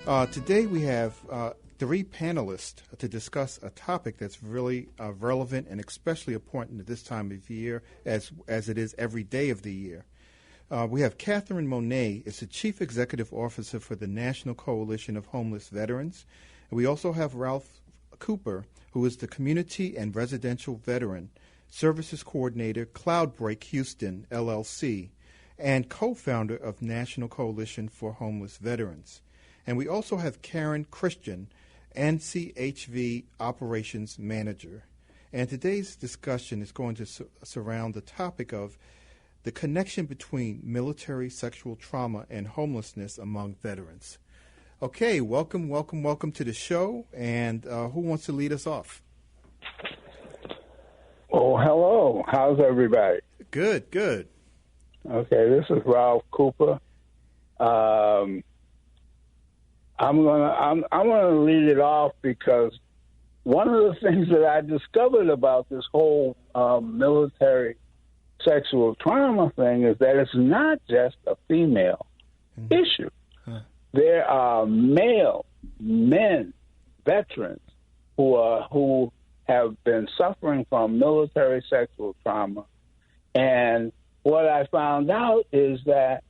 Today we have three panelists to discuss a topic that's really relevant and especially important at this time of year as it is every day of the year. We have Kathryn Monet is the Chief Executive Officer for the National Coalition of Homeless Veterans. And we also have Ralph Cooper, who is the Community and Residential Veteran Services Coordinator, Cloudbreak Houston, LLC, and co-founder of National Coalition for Homeless Veterans. And we also have Karen Christian, NCHV Operations Manager. And today's discussion is going to surround the topic of the connection between military sexual trauma and homelessness among veterans. Okay, welcome to the show. And who wants to lead us off? Oh, hello. How's everybody? Good. Okay, this is Ralph Cooper. I'm gonna lead it off because one of the things that I discovered about this whole military sexual trauma thing is that it's not just a female issue. Huh. There are men, veterans who have been suffering from military sexual trauma, and what I found out is that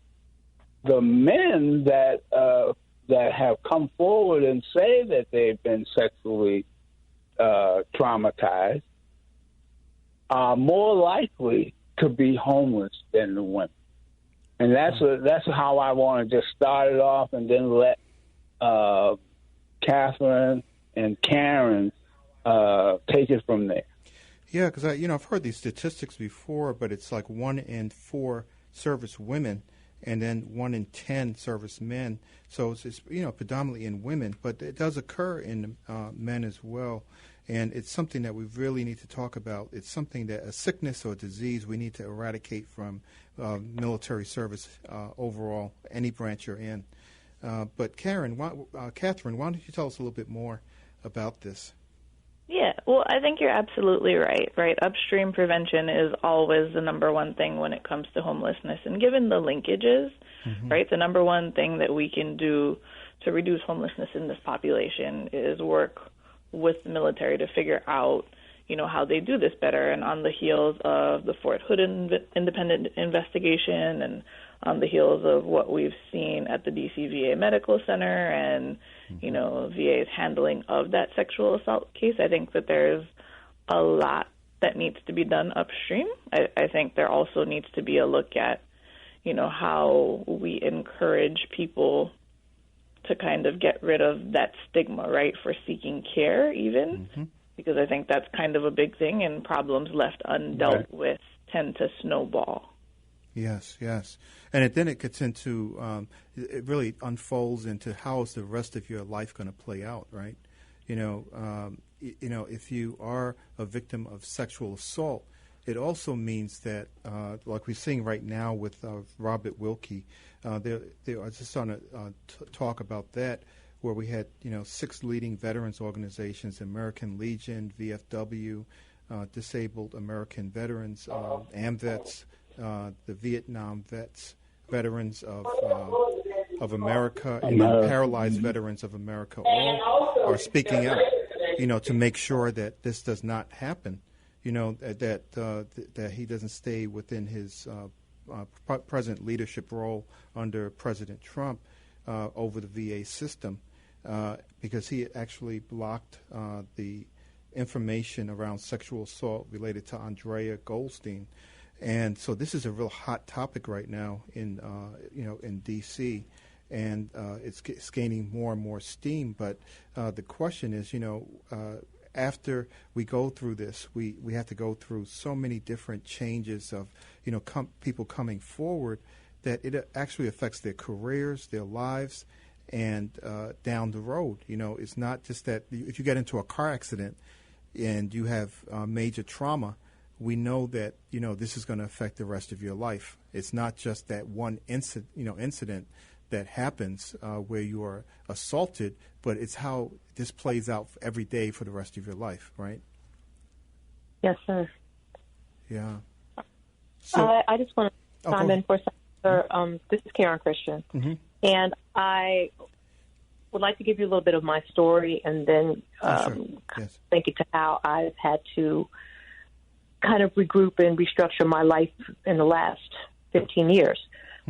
the men that have come forward and say that they've been sexually traumatized are more likely to be homeless than the women. And that's how I want to just start it off, and then let Kathryn and Karen take it from there. Yeah, because I've heard these statistics before, but it's like 1 in 4 service women, and then 1 in 10 service men. So it's predominantly in women, but it does occur in men as well. And it's something that we really need to talk about. It's something that a sickness or disease we need to eradicate from military service overall, any branch you're in. But Kathryn, why don't you tell us a little bit more about this? Yeah, well, I think you're absolutely right. Upstream prevention is always the number one thing when it comes to homelessness. And given the linkages, the number one thing that we can do to reduce homelessness in this population is work with the military to figure out, how they do this better. And on the heels of the Fort Hood independent investigation, and on the heels of what we've seen at the DC VA Medical Center and, VA's handling of that sexual assault case, I think that there's a lot that needs to be done upstream. I think there also needs to be a look at, how we encourage people to kind of get rid of that stigma, for seeking care even, because I think that's kind of a big thing, and problems left undealt with tend to snowball. Yes. And then it gets into, it really unfolds into how is the rest of your life going to play out, right? If you are a victim of sexual assault, it also means that, like we're seeing right now with Robert Wilkie, I was just on a talk about that, where we had, 6 leading veterans organizations: American Legion, VFW, Disabled American Veterans, AMVETS, the Vietnam Veterans of America, and the Paralyzed Veterans of America, all are speaking out, to make sure that this does not happen, that he doesn't stay within his present leadership role under President Trump over the VA system, because he actually blocked the information around sexual assault related to Andrea Goldstein. And so this is a real hot topic right now in D.C., and it's gaining more and more steam. But the question is, after we go through this, we have to go through so many different changes of, people coming forward, that it actually affects their careers, their lives, and down the road. It's not just that if you get into a car accident and you have major trauma, we know that, this is going to affect the rest of your life. It's not just that one incident that happens where you are assaulted, but it's how this plays out every day for the rest of your life, right? Yes, sir. Yeah. So, I just want to chime in for a second. This is Karen Christian. And I would like to give you a little bit of my story and then Sure. Yes. think into how I've had to kind of regroup and restructure my life in the last 15 years.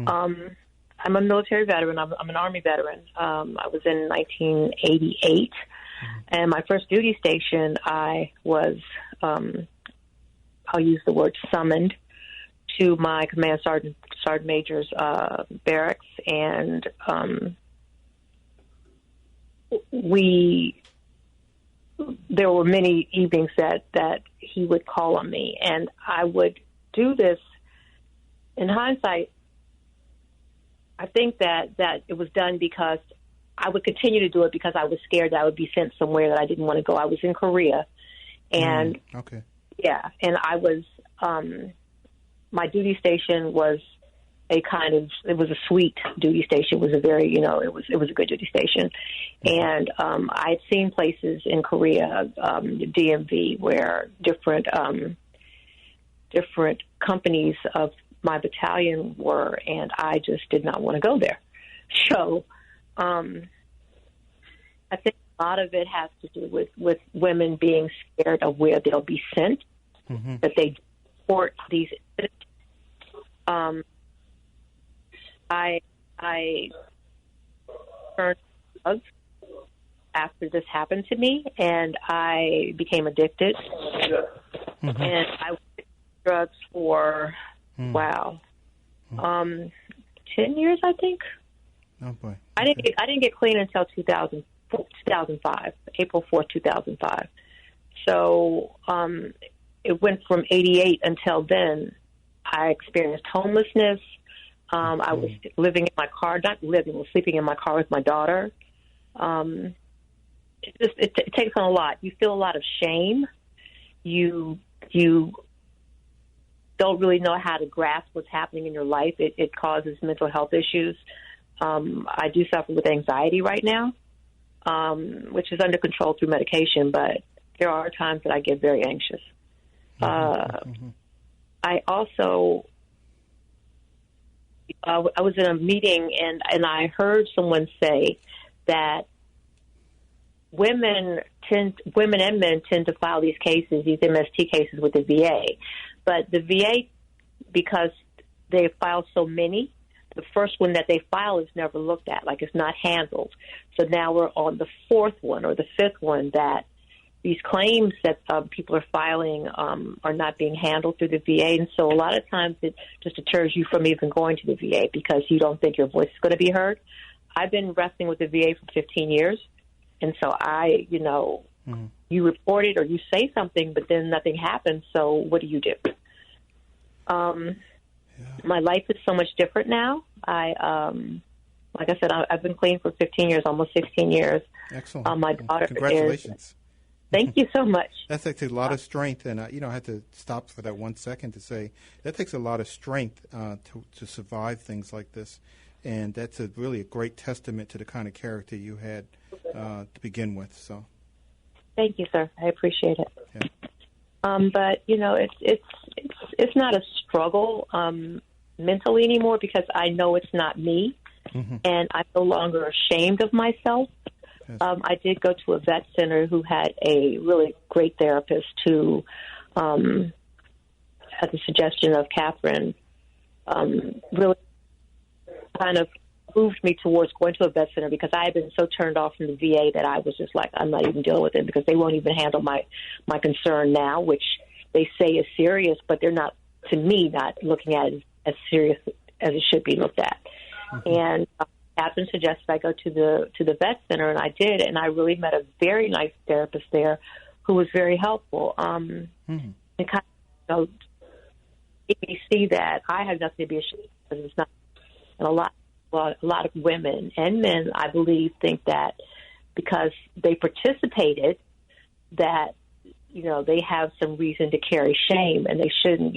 I'm a military veteran. I'm an Army veteran. I was in 1988, and my first duty station, I was, I'll use the word summoned to my command sergeant major's barracks, and there were many evenings that he would call on me, and I would do this. In hindsight, I think that it was done because I would continue to do it because I was scared that I would be sent somewhere that I didn't want to go. I was in Korea, and okay. Yeah, and I was, my duty station was it was a sweet duty station. It was a very, it was a good duty station. And I had seen places in Korea, DMV, where different companies of my battalion were, and I just did not want to go there. So I think a lot of it has to do with women being scared of where they'll be sent, that they report these incidents. I turned to drugs after this happened to me, and I became addicted. And I was addicted to drugs for 10 years, I think. Oh boy! I didn't get clean until 2005, April 4th, 2005. So it went from 88 until then. I experienced homelessness. I was living in my car, was sleeping in my car with my daughter. It takes on a lot. You feel a lot of shame. You don't really know how to grasp what's happening in your life. It causes mental health issues. I do suffer with anxiety right now, which is under control through medication, but there are times that I get very anxious. I also, I was in a meeting and I heard someone say that women and men tend to file these cases, these MST cases with the VA. But the VA, because they file so many, the first one that they file is never looked at, like it's not handled. So now we're on the fourth one or the fifth one that these claims that people are filing are not being handled through the VA. And so a lot of times it just deters you from even going to the VA because you don't think your voice is going to be heard. I've been wrestling with the VA for 15 years. And so you report it or you say something, but then nothing happens. So what do you do? My life is so much different now. Like I said, I've been clean for 15 years, almost 16 years. Excellent. My daughter Congratulations. Thank you so much. That takes a lot of strength, and I had to stop for that 1 second to say that takes a lot of strength to survive things like this, and that's really a great testament to the kind of character you had to begin with. So, thank you, sir. I appreciate it. Yeah. But it's not a struggle mentally anymore because I know it's not me, and I'm no longer ashamed of myself. Yes. I did go to a vet center who had a really great therapist who, at the suggestion of Kathryn, really kind of moved me towards going to a vet center because I had been so turned off from the VA that I was just like, I'm not even dealing with it because they won't even handle my concern now, which they say is serious, but they're not, to me, not looking at it as serious as it should be looked at. And Kathryn suggested I go to the vet center, and I did, and I really met a very nice therapist there who was very helpful. And kind of made me see that I have nothing to be ashamed of. It's not, and a lot of women and men, I believe, think that because they participated, that they have some reason to carry shame, and they shouldn't.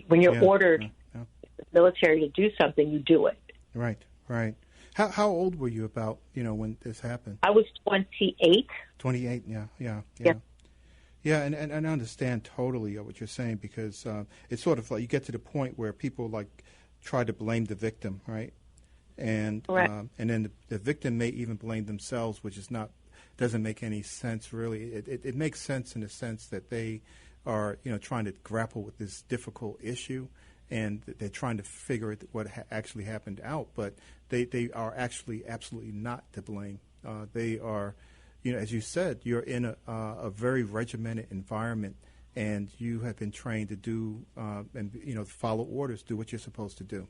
When you're ordered in the military to do something, you do it. Right. How old were you about, when this happened? I was 28. 28, yeah. Yeah, and I understand totally what you're saying because it's sort of like you get to the point where people try to blame the victim, right? and then the victim may even blame themselves, which doesn't make any sense really. It makes sense in the sense that they are trying to grapple with this difficult issue, and they're trying to figure what actually happened out, but they are actually absolutely not to blame. They are, as you said, you're in a very regimented environment, and you have been trained to do and follow orders, do what you're supposed to do,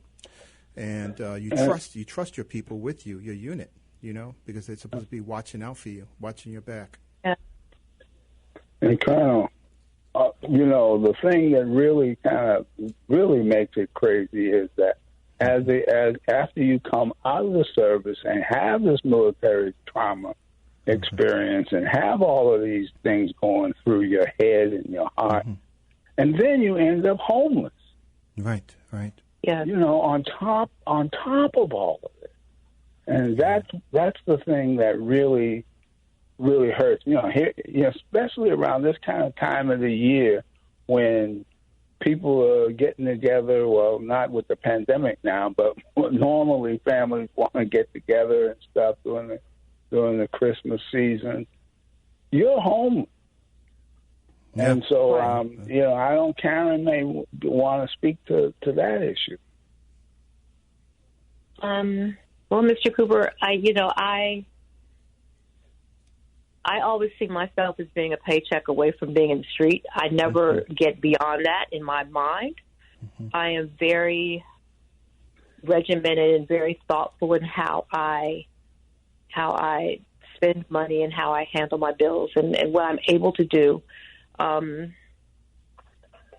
and you trust your people with you, your unit, because they're supposed to be watching out for you, watching your back. Yeah. And Colonel, the thing that really makes it crazy is that as after you come out of the service and have this military trauma experience and have all of these things going through your head and your heart, and then you end up homeless. Right. Yeah. On top of all of it, and that's the thing that really hurts. Here, especially around this kind of time of the year when people are getting together. Well, not with the pandemic now, but normally families want to get together and stuff during the Christmas season. You're home, and so I don't. Karen may want to speak to that issue. Well, Mr. Cooper, I always see myself as being a paycheck away from being in the street. I never get beyond that in my mind. I am very regimented and very thoughtful in how I spend money and how I handle my bills and what I'm able to do and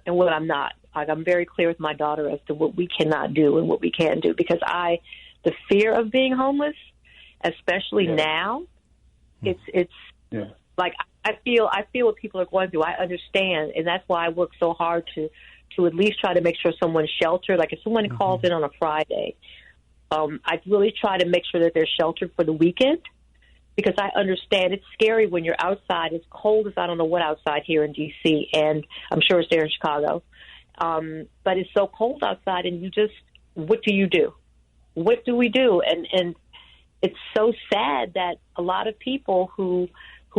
what I'm not. I'm very clear with my daughter as to what we cannot do and what we can do, because the fear of being homeless, especially now, it's like I feel what people are going through. I understand, and that's why I work so hard to at least try to make sure someone's sheltered. Like if someone calls in on a Friday, I really try to make sure that they're sheltered for the weekend, because I understand it's scary when you're outside. It's cold as I don't know what outside here in D.C., and I'm sure it's there in Chicago. But it's so cold outside, and what do you do? What do we do? And it's so sad that a lot of people who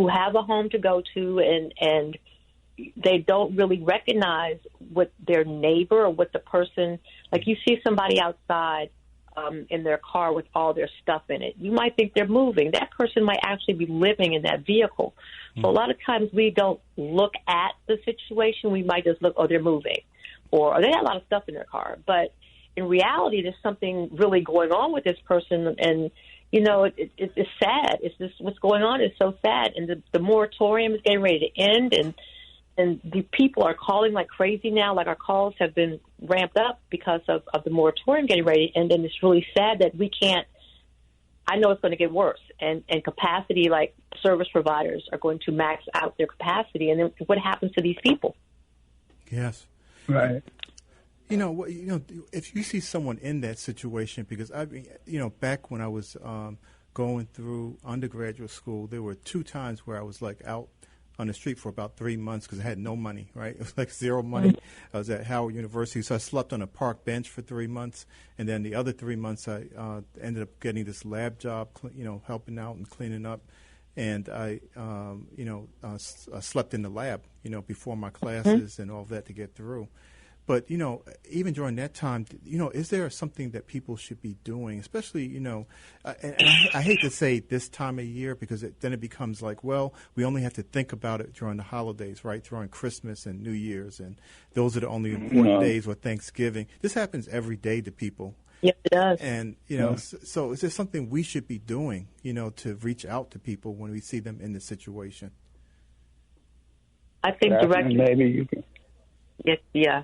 have a home to go to and they don't really recognize what their neighbor or what the person, like you see somebody outside in their car with all their stuff in it. You might think they're moving. That person might actually be living in that vehicle. So a lot of times we don't look at the situation. We might just look, they're moving, or they got a lot of stuff in their car. But in reality, there's something really going on with this person, and it's sad. It's just what's going on is so sad, and the moratorium is getting ready to end, and the people are calling like crazy now. Like our calls have been ramped up because of the moratorium getting ready to end, and it's really sad that we can't. I know it's going to get worse, and capacity, like service providers are going to max out their capacity, and then what happens to these people? Yes, right. If you see someone in that situation, because back when I was going through undergraduate school, there were 2 times where I was like out on the street for about 3 months because I had no money, right? It was like zero money. I was at Howard University, so I slept on a park bench for 3 months, and then the other 3 months I ended up getting this lab job, helping out and cleaning up, and I slept in the lab, before my classes and all of that to get through. But, even during that time, is there something that people should be doing, especially, and I hate to say this time of year because then it becomes like, well, we only have to think about it during the holidays, right, during Christmas and New Year's, and those are the only important days, or Thanksgiving. This happens every day to people. Yes, it does. And, so is there something we should be doing, to reach out to people when we see them in this situation? I think directly. Maybe you can. Yes, yeah.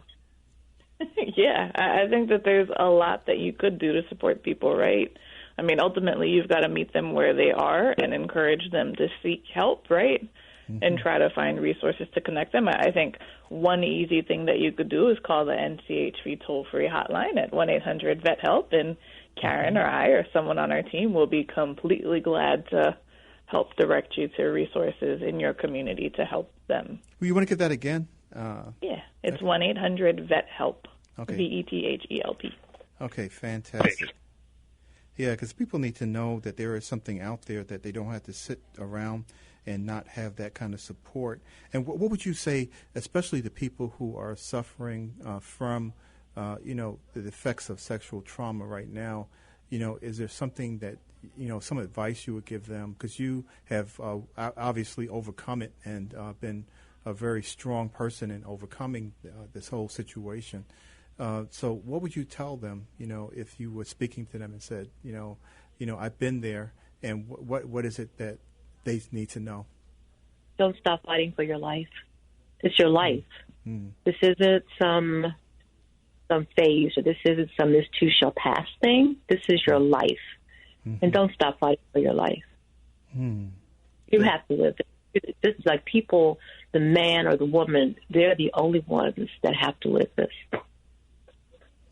Yeah, I think that there's a lot that you could do to support people, right? I mean, ultimately, you've got to meet them where they are and encourage them to seek help, right? And try to find resources to connect them. I think one easy thing that you could do is call the NCHV toll-free hotline at 1-800-VET-HELP, and Karen or I or someone on our team will be completely glad to help direct you to resources in your community to help them. Well, you want to give that again? Yeah, it's 1-800-VET-HELP, okay. VETHELP. Okay, fantastic. Yeah, because people need to know that there is something out there, that they don't have to sit around and not have that kind of support. And what would you say, especially to people who are suffering from, the effects of sexual trauma right now? Is there something that, some advice you would give them? Because you have obviously overcome it and been a very strong person in overcoming this whole situation. So what would you tell them, if you were speaking to them and said, I've been there, and what is it that they need to know? Don't stop fighting for your life. It's your life. Mm-hmm. This isn't some phase, or this isn't some this too shall pass thing. This is your life. Mm-hmm. And don't stop fighting for your life. Mm-hmm. You have to live it. This is like people, the man or the woman, they're the only ones that have to live this.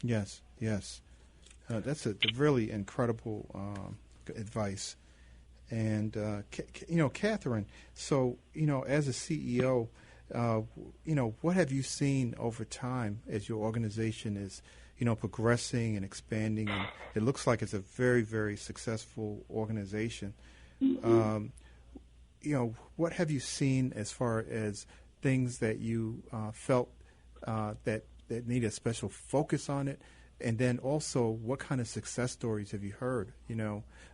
Yes. That's a really incredible advice. And, Kathryn, so, as a CEO, what have you seen over time as your organization is, progressing and expanding? And it looks like it's a very, very successful organization. Mm-hmm. What have you seen as far as things that you felt that need a special focus on it? And then also, what kind of success stories have you heard?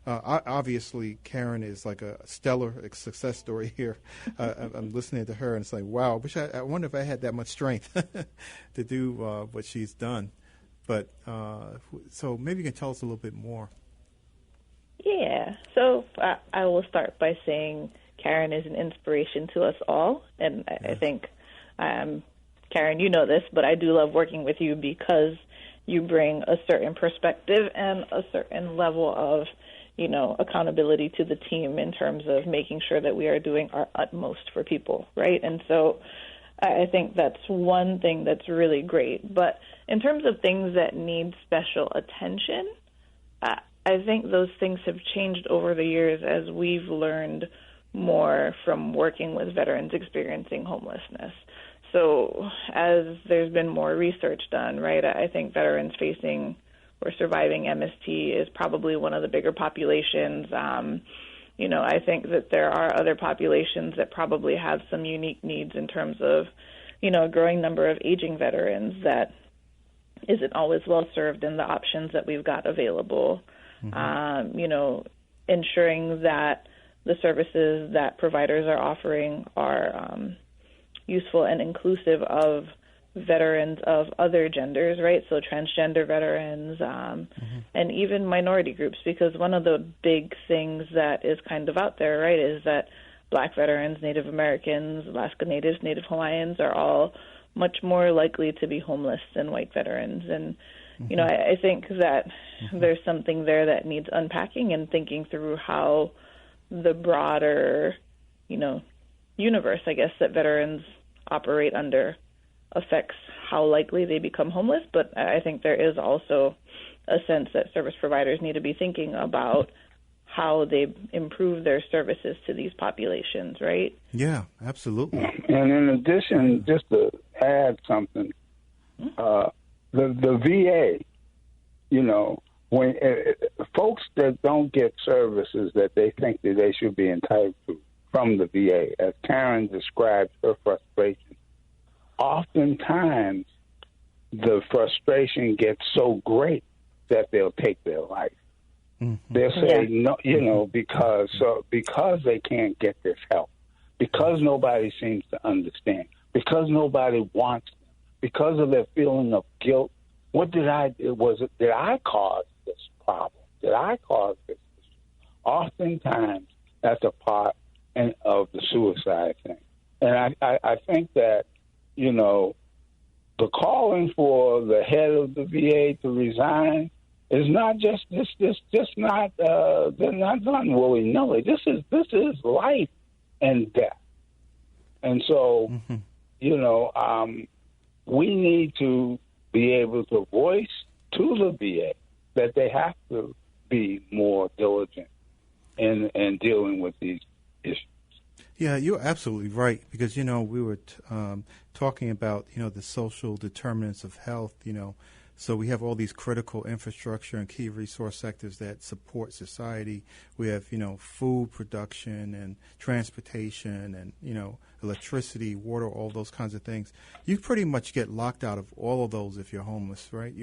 Obviously, Karen is like a stellar success story here. I'm listening to her, and it's like, wow, I wonder if I had that much strength to do what she's done. But so maybe you can tell us a little bit more. Yeah. So I will start by saying Karen is an inspiration to us all. And I think, Karen, you know this, but I do love working with you because you bring a certain perspective and a certain level of, accountability to the team in terms of making sure that we are doing our utmost for people, right? And so I think that's one thing that's really great. But in terms of things that need special attention, I think those things have changed over the years as we've learned more from working with veterans experiencing homelessness. So as there's been more research done, right, I think veterans facing or surviving MST is probably one of the bigger populations. I think that there are other populations that probably have some unique needs in terms of, a growing number of aging veterans that isn't always well served in the options that we've got available. Mm-hmm. Ensuring that the services that providers are offering are useful and inclusive of veterans of other genders, right? So transgender veterans, and even minority groups, because one of the big things that is kind of out there, right, is that Black veterans, Native Americans, Alaska Natives, Native Hawaiians are all much more likely to be homeless than white veterans. And, I think that there's something there that needs unpacking and thinking through how the broader, universe, I guess, that veterans operate under affects how likely they become homeless. But I think there is also a sense that service providers need to be thinking about how they improve their services to these populations, right? Yeah, absolutely. And in addition, just to add something, the VA, when folks that don't get services that they think that they should be entitled to from the VA, as Karen described her frustration, oftentimes the frustration gets so great that they'll take their life. Mm-hmm. They'll say no, because they can't get this help, because nobody seems to understand, because nobody wants them, because of their feeling of guilt. What did I do? Did I cause this problem? Did I cause this? Oftentimes, that's a part of the suicide thing. And I think that, the calling for the head of the VA to resign is not just not they're not done willy-nilly. This is life and death. And so, we need to be able to voice to the VA that they have to be more diligent in dealing with these issues. Yeah, you're absolutely right, because, we were talking about, the social determinants of health, So we have all these critical infrastructure and key resource sectors that support society. We have, food production and transportation and, electricity, water, all those kinds of things. You pretty much get locked out of all of those if you're homeless, right?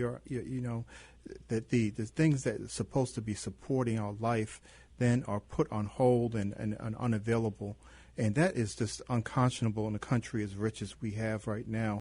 That the things that are supposed to be supporting our life then are put on hold and unavailable. And that is just unconscionable in a country as rich as we have right now.